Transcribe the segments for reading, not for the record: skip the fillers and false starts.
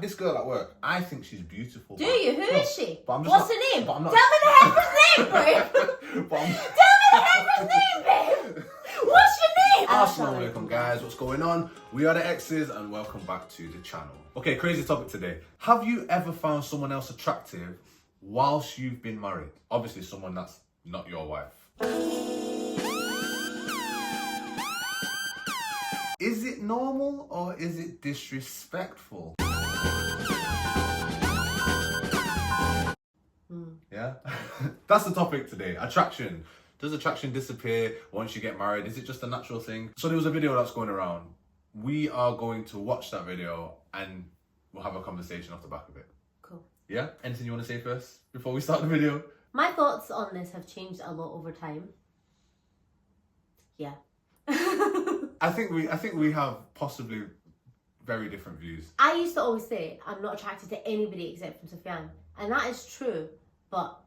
This girl at work, I think she's beautiful. Do you? Who is she? What's her name? Tell me the heifer's name, babe! Tell me the heifer's name, babe! What's your name? Assalamu alaikum, guys. What's going on? We are the X's and welcome back to the channel. Okay, crazy topic today. Have you ever found someone else attractive whilst you've been married? Obviously someone that's not your wife. Is it normal or is it disrespectful? Yeah? That's the topic today. Attraction. Does attraction disappear once you get married? Is it just a natural thing? So there was a video that's going around. We are going to watch that video and we'll have a conversation off the back of it. Cool. Yeah? Anything you want to say first before we start the video? My thoughts on this have changed a lot over time. Yeah. I think we have possibly very different views. I used to always say I'm not attracted to anybody except from Sufyan, and that is true. But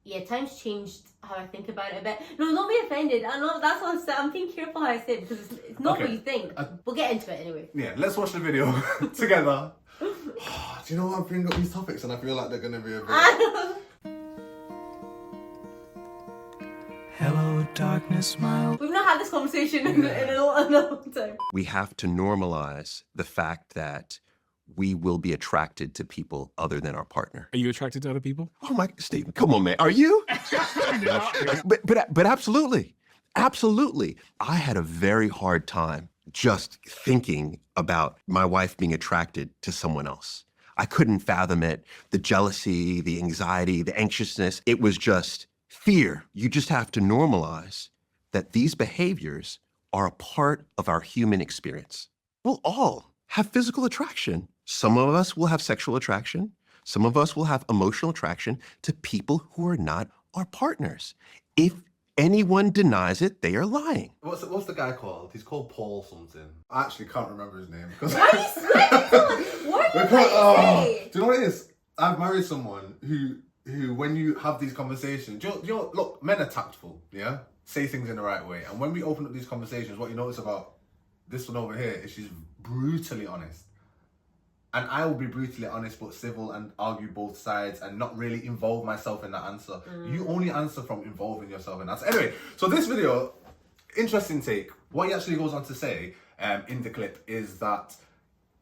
yeah, times changed how I think about it a bit. No, don't be offended. I know that's what I'm being careful how I say it because it's not what you think. We'll get into it anyway. Yeah, let's watch the video together. Do you know what? I bring up these topics and I feel like they're gonna be a bit. Hello, darkness, smile. We've not had this conversation in a long time. We have to normalize the fact that we will be attracted to people other than our partner. Are you attracted to other people? Oh my, Stephen, come on, man. Are you? but absolutely. Absolutely. I had a very hard time just thinking about my wife being attracted to someone else. I couldn't fathom it. The jealousy, the anxiety, the anxiousness. It was just fear. You just have to normalize that these behaviors are a part of our human experience. We'll all have physical attraction. Some of us will have sexual attraction. Some of us will have emotional attraction to people who are not our partners. If anyone denies it, they are lying. What's the guy called? He's called Paul something. I actually can't remember his name. Why are you sweating? What are you trying to say? Do you know what it is? I've married someone who when you have these conversations, do you know, look, men are tactful, yeah? Say things in the right way. And when we open up these conversations, what you notice about this one over here is she's brutally honest. And I will be brutally honest but civil and argue both sides and not really involve myself in that answer. You only answer from involving yourself in that. Anyway, so this video, interesting take. What he actually goes on to say in the clip is that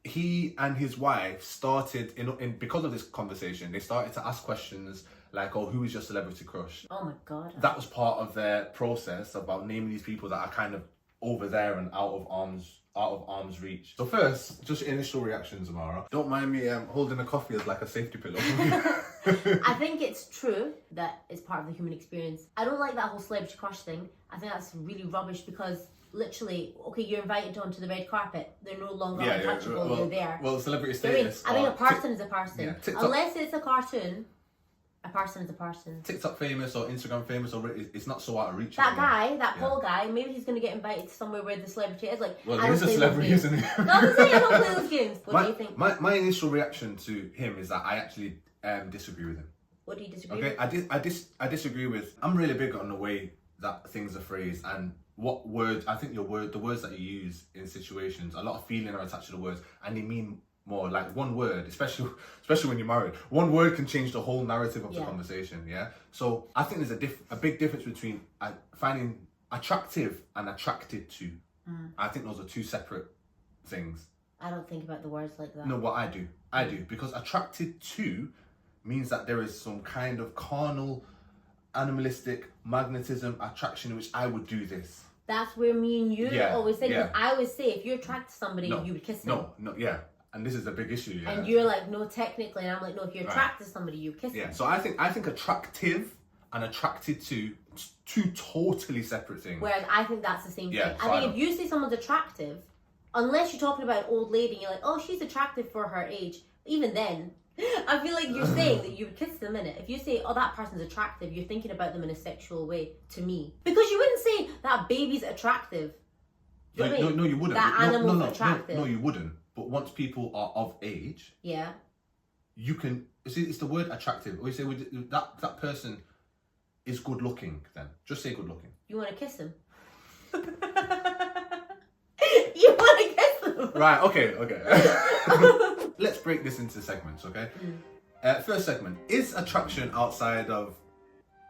he and his wife started, because of this conversation, they started to ask questions like, oh, who is your celebrity crush? Oh my God. That was part of their process about naming these people that are kind of over there and out of arm's reach. So first, just initial reactions, Amara. Don't mind me holding a coffee as like a safety pillow. I think it's true that it's part of the human experience. I don't like that whole celebrity crush thing. I think that's really rubbish because literally, okay, you're invited onto the red carpet. They're no longer untouchable. Well, you're there. Well, celebrity status. I think a person is a person. Yeah, TikTok, unless it's a cartoon, a person is a person. TikTok famous or Instagram famous, or it's not so out of reach. That guy, that Paul guy, maybe he's going to get invited to somewhere where the celebrity is. Like, well, he's a celebrity, isn't he? No, I'm saying I don't play those games. What do you think? My initial reaction to him is that I actually disagree with him. What do you disagree with? Okay, I disagree with. I'm really big on the way that things are phrased and what words. I think the words that you use in situations, a lot of feeling are attached to the words, and they mean more. Like one word, especially when you're married, one word can change the whole narrative of the conversation. Yeah. So I think there's a big difference between finding attractive and attracted to. I think those are two separate things. I don't think about the words like that. No, what I do because attracted to means that there is some kind of carnal, animalistic magnetism, attraction, in which I would do this. That's where me and you always say. Yeah. I always say, if you're attracted to somebody, you would kiss them. No, yeah. And this is a big issue. Yeah. And you're like, no, technically. And I'm like, no, if you're attracted to somebody, you kiss them. Yeah, so I think attractive and attracted to, two totally separate things. Whereas I think that's the same thing. So I think if you say someone's attractive, unless you're talking about an old lady and you're like, oh, she's attractive for her age, even then, I feel like you're saying that you would kiss them in it. If you say, oh, that person's attractive, you're thinking about them in a sexual way, to me. Because you wouldn't say that baby's attractive. No, you wouldn't. That animal's attractive. No, you wouldn't. But once people are of age, you can see it's the word attractive. Or you say that person is good looking. Then just say good looking. You want to kiss him? You want to kiss him? Right. Okay. let's break this into segments, okay? First segment, is attraction outside of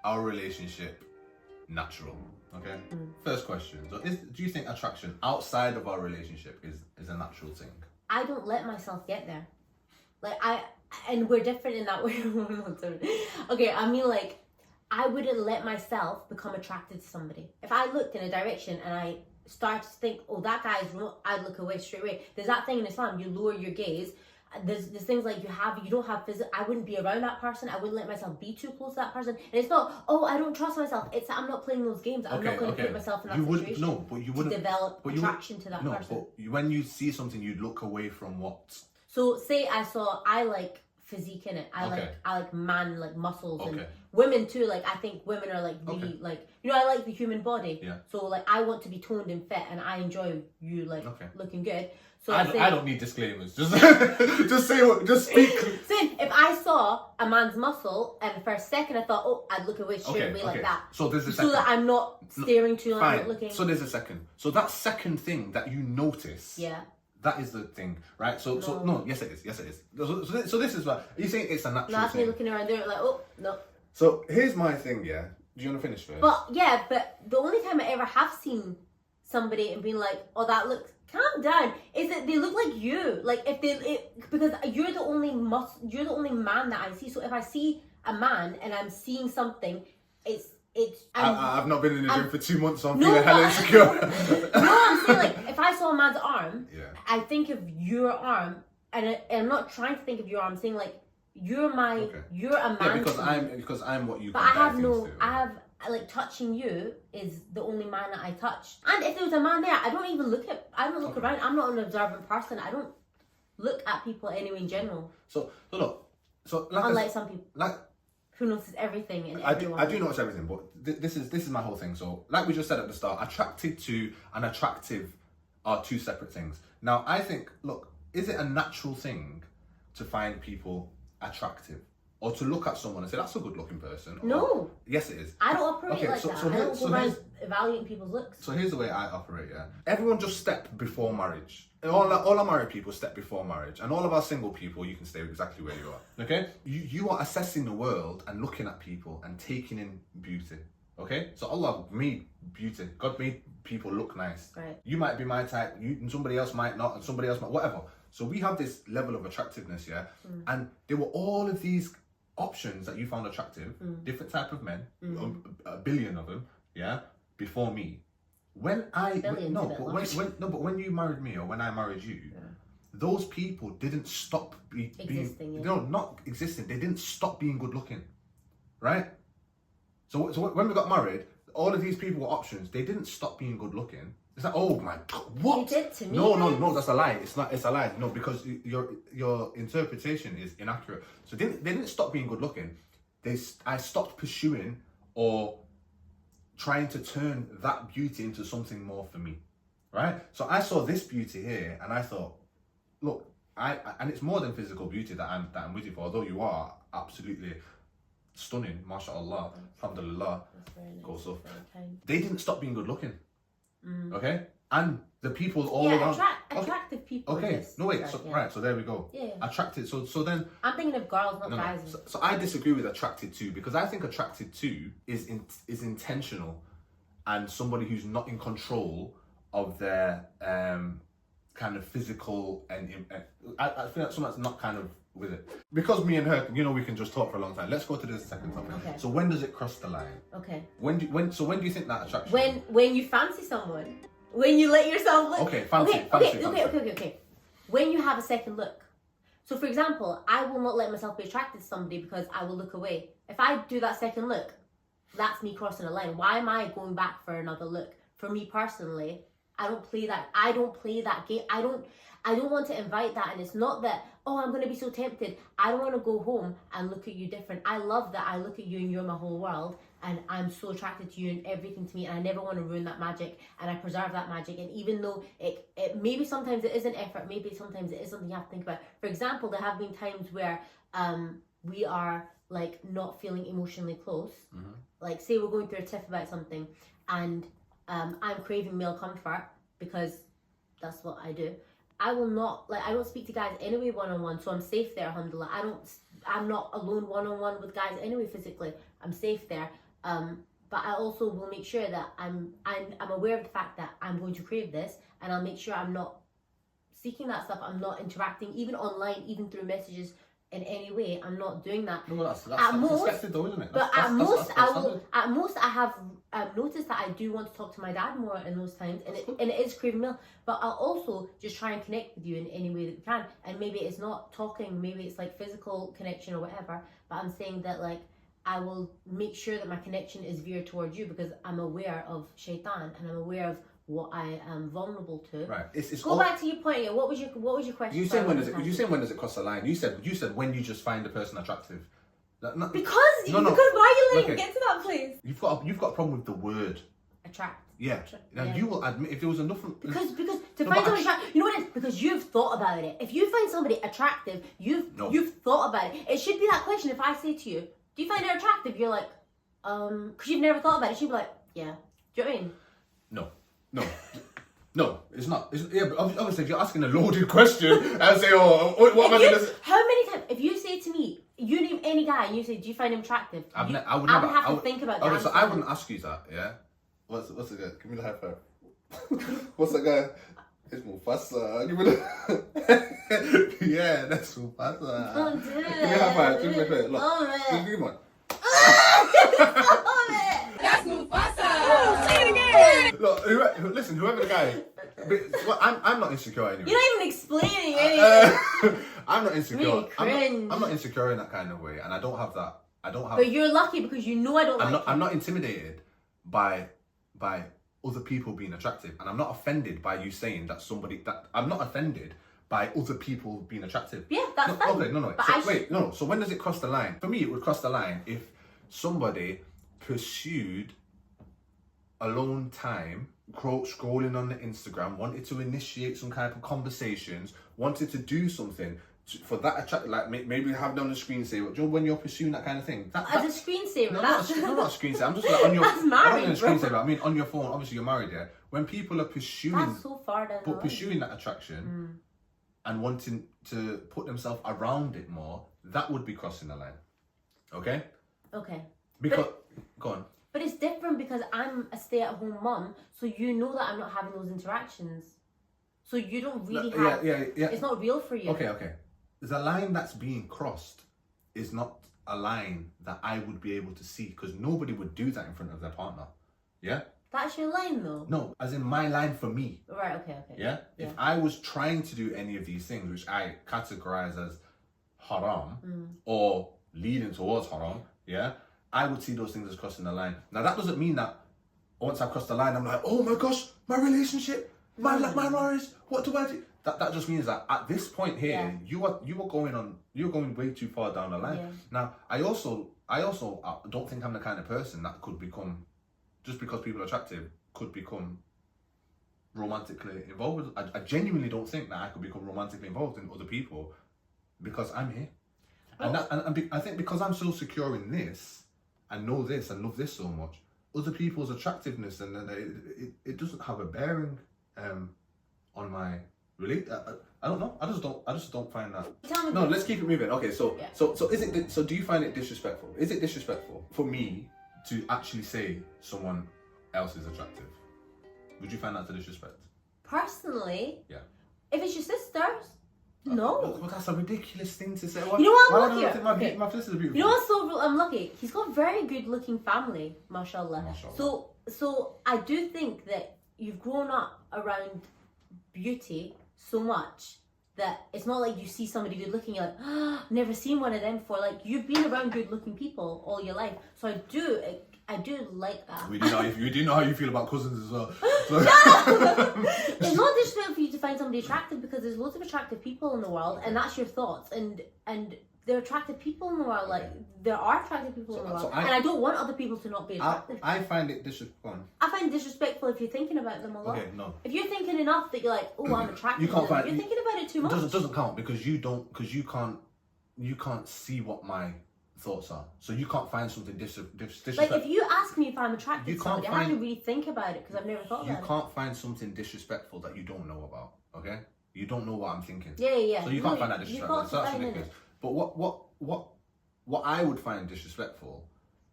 our relationship natural? Okay. First question. So, do you think attraction outside of our relationship is a natural thing? I don't let myself get there. Like and we're different in that way. Okay, I mean, like, I wouldn't let myself become attracted to somebody. If I looked in a direction and I start to think, oh, that guy's wrong, I'd look away straight away. There's that thing in Islam, you lower your gaze. There's things like you don't have physical. I wouldn't be around that person. I wouldn't let myself be too close to that person. And it's not, oh, I don't trust myself. It's that I'm not playing those games. I'm not going to put myself in that situation. No, but you wouldn't develop attraction to that person. No, but when you see something, you'd look away from what? So say I like physique in it. I like man, like muscles, and women too. Like, I think women are like really like, I like the human body. Yeah. So like, I want to be toned and fit, and I enjoy you like looking good. So I don't need disclaimers. Just just speak. So if I saw a man's muscle and for a second I thought, oh, I'd look away straight away like that. So there's a second. So that I'm not staring too long, I'm not looking. So there's a second. So that second thing that you notice. Yeah. That is the thing, right? So yes it is. So this is what are you saying? It's a natural thing. That's me looking around there like, oh no. So here's my thing, yeah. Do you want to finish first? But the only time I ever have seen somebody and been like, oh, that looks, calm down, is that they look like you. Like, because you're the only man that I see. So if I see a man and I'm seeing something, I've not been in the gym for 2 months, so I'm feeling hella insecure. No, I'm saying, like, if I saw a man's arm, I think of your arm, and I'm not trying to think of your arm. I'm saying, like, you're a man. Yeah, because I'm what you. But I have like, touching you is the only man that I touch. And if there was a man there, I don't look around. I'm not an observant person. I don't look at people anyway in general. So like, unlike some people, like, who notices everything in I everyone. I do notice everything, but this is my whole thing. So, like we just said at the start, attracted to and attractive are two separate things. Now, I think, look, is it a natural thing to find people attractive? Or to look at someone and say, that's a good looking person? No. Yes, it is. I don't operate like that. I don't go around evaluating people's looks. So here's the way I operate, yeah. Everyone just step before marriage. All our married people step before marriage. And all of our single people, you can stay exactly where you are. Okay? You are assessing the world and looking at people and taking in beauty. Okay? So Allah made beauty. God made people look nice. Right. You might be my type, and somebody else might not, and somebody else might, whatever. So we have this level of attractiveness, yeah? And there were all of these options that you found attractive, different type of men, a billion of them, yeah, before me. When you married me or when I married you, those people didn't stop being not existing. They didn't stop being good looking, right? So when we got married, all of these people were options. They didn't stop being good looking. It's like, oh my God, what? You did to me. No, that's a lie. It's a lie. No, because your interpretation is inaccurate. So they didn't stop being good looking. I stopped pursuing or trying to turn that beauty into something more for me, right? So I saw this beauty here, and I thought, look, and it's more than physical beauty that I'm with you for. Although you are absolutely stunning, mashallah, alhamdulillah, goes up. They didn't stop being good looking. Okay, and the people all around. Attractive people. Okay, no wait. So there we go. Yeah. Attracted. So then. I'm thinking of girls, not guys. So I disagree with attracted to, because I think attracted to is intentional, and somebody who's not in control of their kind of physical and I feel like someone's not kind of with it. Because me and her, we can just talk for a long time. Let's go to the second topic. Okay. So when does it cross the line? Okay. When do you think that attraction? When you fancy someone, when you let yourself look. Okay, fancy. Okay. When you have a second look. So for example, I will not let myself be attracted to somebody because I will look away. If I do that second look, that's me crossing a line. Why am I going back for another look? For me personally, I don't play that game. I don't want to invite that, and it's not that, oh, I'm going to be so tempted. I don't want to go home and look at you different. I love that I look at you and you're my whole world, and I'm so attracted to you and everything to me, and I never want to ruin that magic, and I preserve that magic. And even though it maybe sometimes it is an effort, maybe sometimes it is something you have to think about. For example, there have been times where we are like not feeling emotionally close. Like say we're going through a tiff about something, and I'm craving male comfort because that's what I do. I will not, like, I don't speak to guys anyway one-on-one, so I'm safe there, alhamdulillah. I'm not alone one-on-one with guys anyway physically. I'm safe there. But I also will make sure that I'm aware of the fact that I'm going to crave this, and I'll make sure I'm not seeking that stuff. I'm not interacting, even online, even through messages in any way. I'm not doing that. No, that's most, expected though, isn't it? But That's I have noticed that I do want to talk to my dad more in those times, and it is craving milk. But I'll also just try and connect with you in any way that we can. And maybe it's not talking, maybe it's like physical connection or whatever. But I'm saying that, like, I will make sure that my connection is veered towards you, because I'm aware of shaitan and I'm aware of what I am vulnerable to. Right. It's Go back to your point again. What was your question? You saying when does it cross the line? You said when you just find a person attractive. Because why are you letting it get to that place? You've got a problem with the word Attract. Yeah. Now you will admit if there was enough. Because to find someone attractive, you know what it is? Because you've thought about it. If you find somebody attractive, you've thought about it. It should be that question. If I say to you, do you find her attractive? You're like, because you've never thought about it. She'd be like, yeah. Do you know what I mean? No, it's not. But obviously, if you're asking a loaded question and say, "Oh, what am I going to say?" How many times, if you say to me, you name any guy and you say, "Do you find him attractive?" I would have to think about that. Okay, so I wouldn't ask you that. Yeah. What's the guy? Give me the high five. What's the guy? It's Mufasa. Give me the. Yeah, that's Mufasa. Oh, dude. Give me a high five. Give me a high five. Look. Oh, man. Give me one. That's Mufasa. Say it again. Look, listen, whoever the guy is, I'm not insecure anyway. You're not even explaining anything. I'm not insecure. Really cringe. I'm not insecure in that kind of way, and I don't have that. But you're lucky because you know I don't like. I'm not intimidated by other people being attractive, and I'm not offended by you saying that I'm not offended by other people being attractive. Yeah, that's fine. Okay, no. So when does it cross the line? For me, it would cross the line if somebody pursued alone time, scrolling on the Instagram, wanted to initiate some kind of conversations, wanted to do something for that attract, like maybe have them on the screensaver. Do you know when you're pursuing that kind of thing? As a screensaver, not a screensaver. I'm just like on your. That's married, I don't mean a screensaver. I mean on your phone. Obviously, you're married, yeah. When people are pursuing, that's so far down the line. Pursuing that attraction and wanting to put themselves around it more, that would be crossing the line. Okay. Okay. Because go on. But it's different because I'm a stay-at-home mum, so you know that I'm not having those interactions. So you don't really have. Yeah. It's not real for you. Okay. The line that's being crossed is not a line that I would be able to see, because nobody would do that in front of their partner. Yeah? That's your line though? No, as in my line for me. Right, okay. Yeah? If I was trying to do any of these things, which I categorize as haram or leading towards haram, yeah, I would see those things as crossing the line. Now that doesn't mean that once I've crossed the line, I'm like, oh my gosh, my relationship, my marriage, what do I do? That just means that at this point here, you're going way too far down the line. Yeah. Now, I also don't think I'm the kind of person that could become, just because people are attractive, could become romantically involved. I genuinely don't think that I could become romantically involved in other people because I'm here. And I think because I'm so secure in this, and know this and love this so much, other people's attractiveness and it doesn't have a bearing on my I don't know. I just don't find that. No, let's keep it moving. Okay, so do you find it disrespectful? Is it disrespectful for me to actually say someone else is attractive? Would you find that to disrespect? Personally, yeah. If it's your sisters, no. Well, that's a ridiculous thing to say. You know what? I'm lucky. My sister's beautiful. You know what's I'm lucky. He's got a very good looking family, mashallah. So I do think that you've grown up around beauty so much that it's not like you see somebody good looking, you're like, never seen one of them before. Like, you've been around good looking people all your life. So I do like that. We do know how you feel about cousins as well. So. It's not disrespectful for you to find somebody attractive, because there's loads of attractive people in the world, and that's your thoughts. And there are attractive people in the world. Like, there are attractive people in the world, and I don't want other people to not be attractive. I find it disrespectful. I find it disrespectful if you're thinking about them a lot. Okay, no. If you're thinking enough that you're like, oh, I'm attracted to them, you're thinking about it too much. It doesn't count because you can't see what my thoughts are, so you can't find something disrespectful. Like, if you ask me if I'm attracted to somebody, I have to really think about it because I've never thought about it. You can't find something disrespectful that you don't know about. Okay, you don't know what I'm thinking. Yeah. So you can't find that disrespectful. So that's find ridiculous. But what I would find disrespectful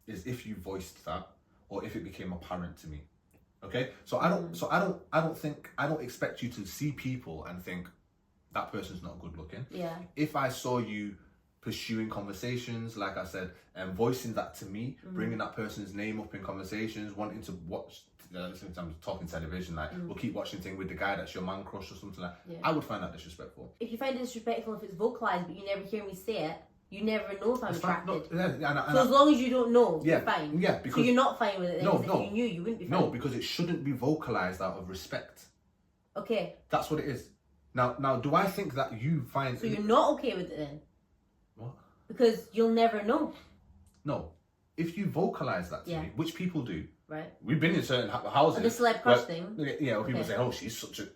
is if you voiced that, or if it became apparent to me. Okay, so I don't expect you to see people and think that person's not good looking. Yeah. If I saw you pursuing conversations, like I said, and voicing that to me, bringing that person's name up in conversations, wanting to watch, sometimes talking television, like we'll keep watching thing with the guy that's your man crush or something like that, I would find that disrespectful. If you find it disrespectful if it's vocalized, but you never hear me say it, you never know if I'm attracted. So as long as you don't know, you're fine. Yeah, because so you're not fine with it. Then, if you knew, you wouldn't be fine. No, because it shouldn't be vocalized out of respect. Okay. That's what it is. Now, do I think that you find? So you're not okay with it then? What? Because you'll never know. No, if you vocalize that to me, which people do. Right. We've been in certain houses. The celeb crush thing. Yeah, where people say, "Oh, she's such a," you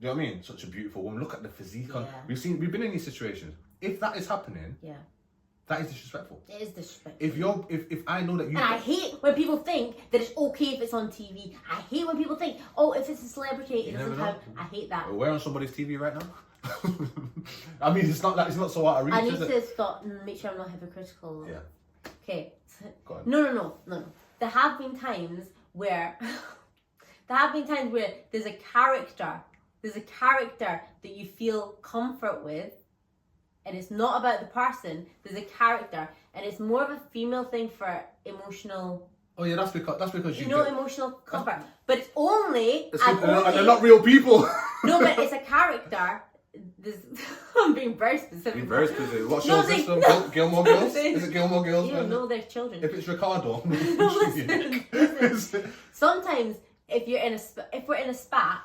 know what I mean? Such a beautiful woman. Look at the physique. We've been in these situations. If that is happening, that is disrespectful. It is disrespectful. If I know that you, and I hate when people think that it's okay if it's on TV. I hate when people think, oh, if it's a celebrity, it doesn't count. I hate that. We're on somebody's TV right now. I mean, it's not so out of reach. I need to stop. Make sure I'm not hypocritical. Yeah. Okay. Go on. No. There have been times where there's a character that you feel comfort with, and it's not about the person. There's a character, and it's more of a female thing for emotional. Oh yeah, that's because you know emotional comfort, but it's only. And they're not real people. No, but it's a character. I'm being very specific. Being very specific. What show is this? Gilmore Girls? Is it Gilmore Girls? You don't know their children. If it's Ricardo. Listen. Sometimes if we're in a spat,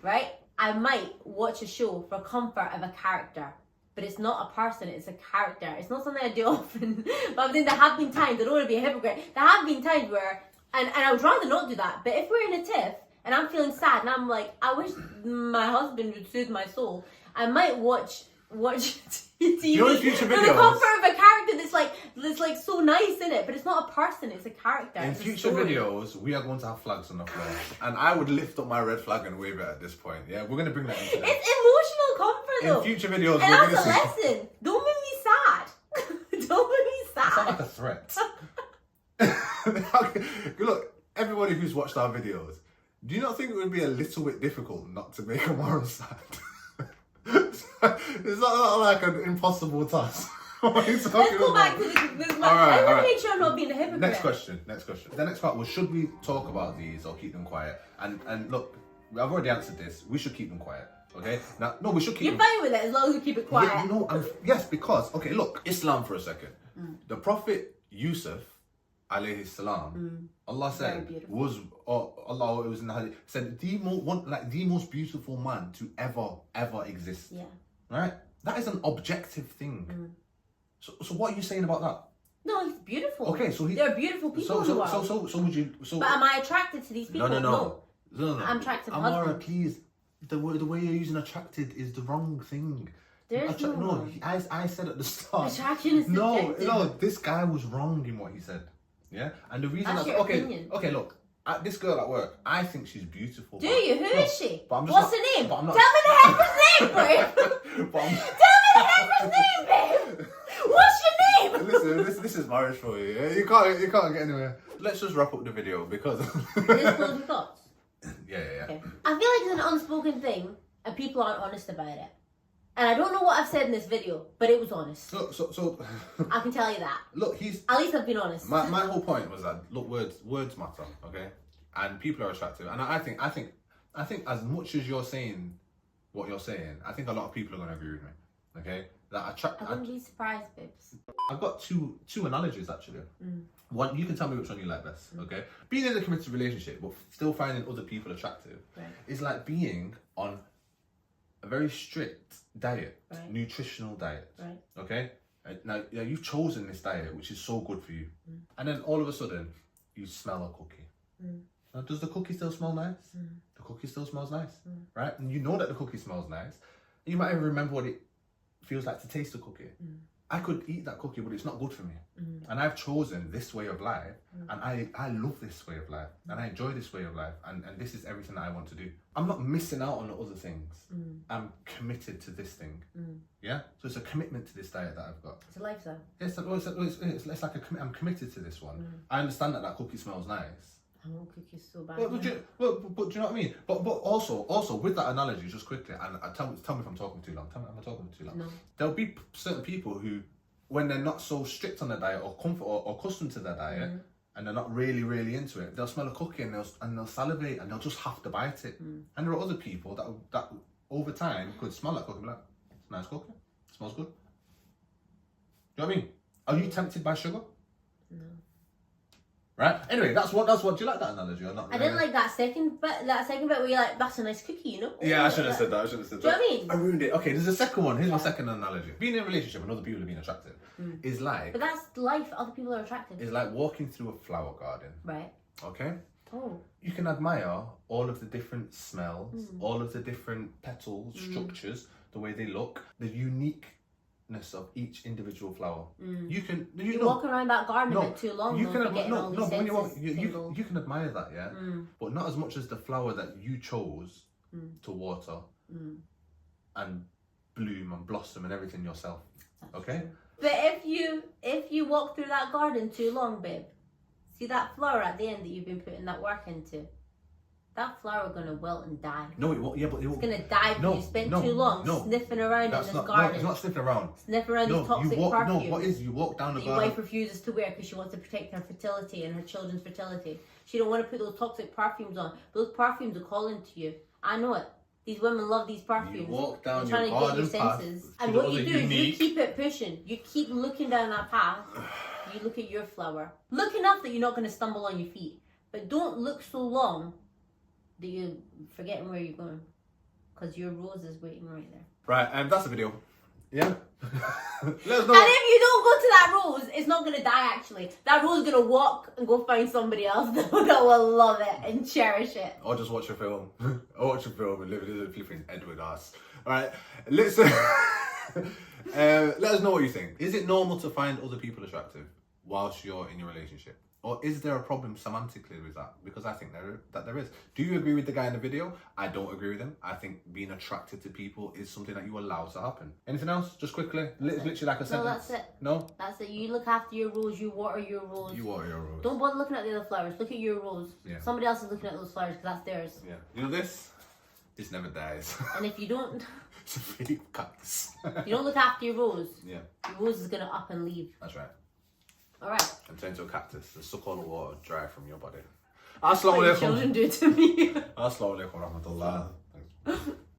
right? I might watch a show for comfort of a character. But it's not a person, it's a character. It's not something I do often. But I think there have been times, I don't want to be a hypocrite, there have been times where, and I would rather not do that, but if we're in a tiff, and I'm feeling sad, and I'm like, I wish my husband would soothe my soul, I might watch TV you know future videos? for the comfort of a character that's like so nice in it, but it's not a person, it's a character. In future videos, we are going to have flags on the floor, and I would lift up my red flag and wave it at this point. Yeah, we're going to bring that into It's emotional comfort though. In future videos, and we're that's going a to lesson. Don't make me sad. Don't make me sad. It's not like a threat. Look, everybody who's watched our videos, do you not think it would be a little bit difficult not to make a moral sad? It's not like an impossible task. What are you talking Let's go about? back to the Alright. I want to make sure I'm not being a hypocrite. Next question. The next part was, should we talk about these or keep them quiet? And look, I've already answered this. We should keep them quiet. Okay? Now, no, we should keep You're them. fine with it as long as you keep it quiet. Yeah, you know, yes, because, okay, look, Islam for a second. The Prophet Yusuf, alayhi salam, Allah said, it was in the hadith, said the most beautiful man to ever exist. Yeah. Right? That is an objective thing. So what are you saying about that? No, he's beautiful. Okay, so there are beautiful people in the world. So would you? But am I attracted to these people? No. I'm attracted to Amara, husbands. please. The way you're using attracted is the wrong thing. There's no. I said at the start. Attraction is subjective. No. This guy was wrong in what he said. Yeah, and the reason That's your opinion. Okay, look. This girl at work, I think she's beautiful. Do you? Who is she? But I'm just What's not, her name? But I'm not, Tell me the heifer's name, babe. But I'm, Tell me the heifer's name, babe. What's your name? Listen, this is marriage for you. Yeah? You can't get anywhere. Let's just wrap up the video because. This closing thoughts. Yeah. Okay. I feel like it's an unspoken thing, and people aren't honest about it. And I don't know what I've said in this video, but it was honest. So I can tell you that. Look, at least I've been honest. My whole point was that look, words matter, okay, and people are attractive, and I think as much as you're saying what you're saying, I think a lot of people are going to agree with me, okay. That I wouldn't be surprised, babes. I've got two analogies actually. One, you can tell me which one you like best, okay? Being in a committed relationship but still finding other people attractive is like being on a very strict diet, nutritional diet, okay? Now you've chosen this diet which is so good for you, and then all of a sudden you smell a cookie. Now, does the cookie still smell nice? The cookie still smells nice, right? And you know that the cookie smells nice. You might even remember what it feels like to taste the cookie. I could eat that cookie, but it's not good for me. And I've chosen this way of life, and I love this way of life, and I enjoy this way of life, and this is everything that I want to do. I'm not missing out on the other things. I'm committed to this thing. Yeah? So it's a commitment to this diet that I've got. It's a lifestyle. It's like I'm committed to this one. I understand that cookie smells nice. I want cookies so bad. But do you know what I mean? But also with that analogy, just quickly, and tell me if I'm talking too long. Tell me if I'm talking too long. No. There'll be certain people who, when they're not so strict on their diet or comfort or accustomed to their diet, and they're not really into it, they'll smell a cookie and they'll salivate and they'll just have to bite it. And there are other people that over time could smell that cookie and be like, it's a nice cookie, it smells good. Do you know what I mean? Are you tempted by sugar? No. Right. Anyway, that's what. Do you like that analogy or not? I didn't like that second bit. That second bit where you're like, "That's a nice cookie," you know? Yeah, I should have said that. Do you know what I mean? I ruined it. Okay, there's a second one. Here's my second analogy. Being in a relationship and other people are being attracted is like. But that's life. Other people are attractive. It's like walking through a flower garden. Right. Okay. Oh. You can admire all of the different smells, all of the different petals, structures, the way they look, the uniqueness of each individual flower. You walk around that garden a bit too long. You can you can admire that, yeah, but not as much as the flower that you chose to water and bloom and blossom and everything yourself. That's okay. True. But if you walk through that garden too long, babe, see that flower at the end that you've been putting that work into. That flower gonna wilt and die. No, it won't. Yeah, but it's gonna die because you spent too long sniffing around in this garden. No, it's not sniffing around. Sniffing around these toxic perfumes. No, what is? You walk down the garden. Your wife refuses to wear because she wants to protect her fertility and her children's fertility. She don't want to put those toxic perfumes on. Those perfumes are calling to you. I know it. These women love these perfumes. You walk down They're your trying to get your garden senses. path. And what you do is you keep it pushing. You keep looking down that path. You look at your flower. Look enough that you're not going to stumble on your feet. But don't look so long that you're forgetting where you're going. Because your rose is waiting right there. Right, that's the video. Yeah? Let us know. And if you don't go to that rose, it's not going to die actually. That rose is going to walk and go find somebody else that will love it and cherish it. Or just watch a film. Or watch a film and live in a flipping Edward ass. Alright, let us know what you think. Is it normal to find other people attractive whilst you're in your relationship? Or is there a problem semantically with that? Because I think there is. Do you agree with the guy in the video? I don't agree with him. I think being attracted to people is something that you allow to happen. Anything else? Just quickly. Literally like a sentence. No, that's it. No? That's it. You look after your rose. You water your rose. You water your rose. Don't bother looking at the other flowers. Look at your rose. Yeah. Somebody else is looking at those flowers because that's theirs. Yeah. You know this? This never dies. And if you don't... It's a fake cactus. you don't look after your rose. Yeah. Your rose is going to up and leave. That's right. Alright. And turn into a cactus and suck all the water dry from your body. What your children do to me. Assalamu alaikum warahmatullah.